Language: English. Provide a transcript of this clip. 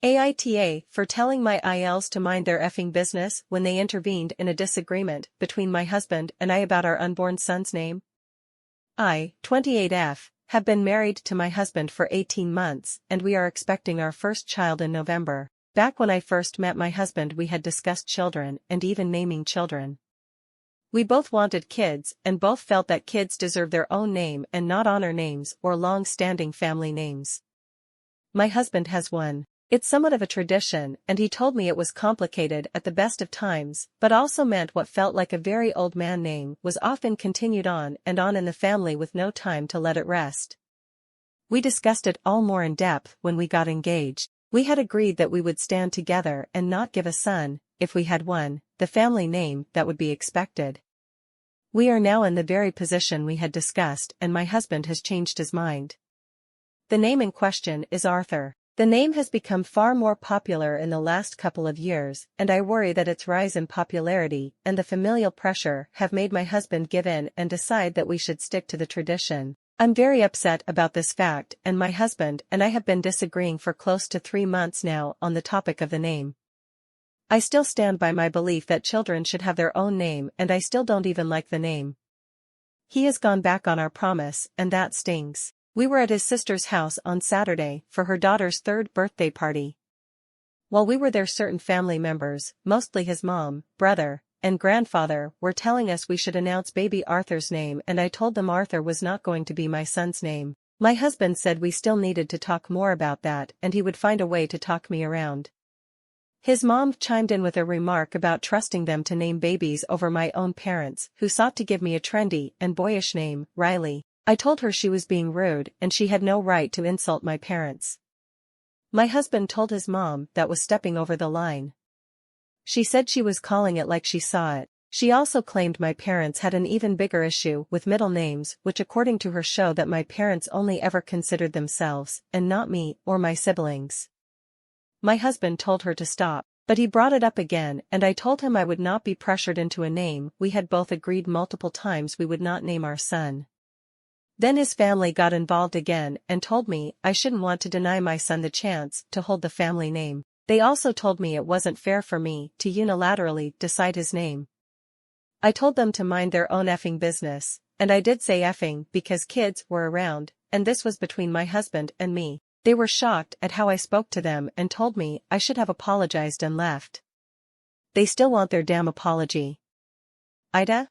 AITA for telling my ILs to mind their effing business when they intervened in a disagreement between my husband and I about our unborn son's name. I, 28F, have been married to my husband for 18 months and we are expecting our first child in November. Back when I first met my husband we had discussed children and even naming children. We both wanted kids and both felt that kids deserve their own name and not honor names or long-standing family names. My husband has one. It's somewhat of a tradition and he told me it was complicated at the best of times but also meant what felt like a very old man name was often continued on and on in the family with no time to let it rest. We discussed it all more in depth when we got engaged. We had agreed that we would stand together and not give a son, if we had one, the family name that would be expected. We are now in the very position we had discussed and my husband has changed his mind. The name in question is Arthur. The name has become far more popular in the last couple of years and I worry that its rise in popularity and the familial pressure have made my husband give in and decide that we should stick to the tradition. I'm very upset about this fact and my husband and I have been disagreeing for close to 3 months now on the topic of the name. I still stand by my belief that children should have their own name and I still don't even like the name. He has gone back on our promise and that stings. We were at his sister's house on Saturday for her daughter's 3rd birthday party. While we were there certain family members, mostly his mom, brother, and grandfather, were telling us we should announce baby Arthur's name and I told them Arthur was not going to be my son's name. My husband said we still needed to talk more about that and he would find a way to talk me around. His mom chimed in with a remark about trusting them to name babies over my own parents, who sought to give me a trendy and boyish name, Riley. I told her she was being rude and she had no right to insult my parents. My husband told his mom that was stepping over the line. She said she was calling it like she saw it. She also claimed my parents had an even bigger issue with middle names, which according to her show that my parents only ever considered themselves, and not me or my siblings. My husband told her to stop, but he brought it up again and I told him I would not be pressured into a name we had both agreed multiple times we would not name our son. Then his family got involved again and told me I shouldn't want to deny my son the chance to hold the family name. They also told me it wasn't fair for me to unilaterally decide his name. I told them to mind their own effing business, and I did say effing because kids were around, and this was between my husband and me. They were shocked at how I spoke to them and told me I should have apologized and left. They still want their damn apology. IDA?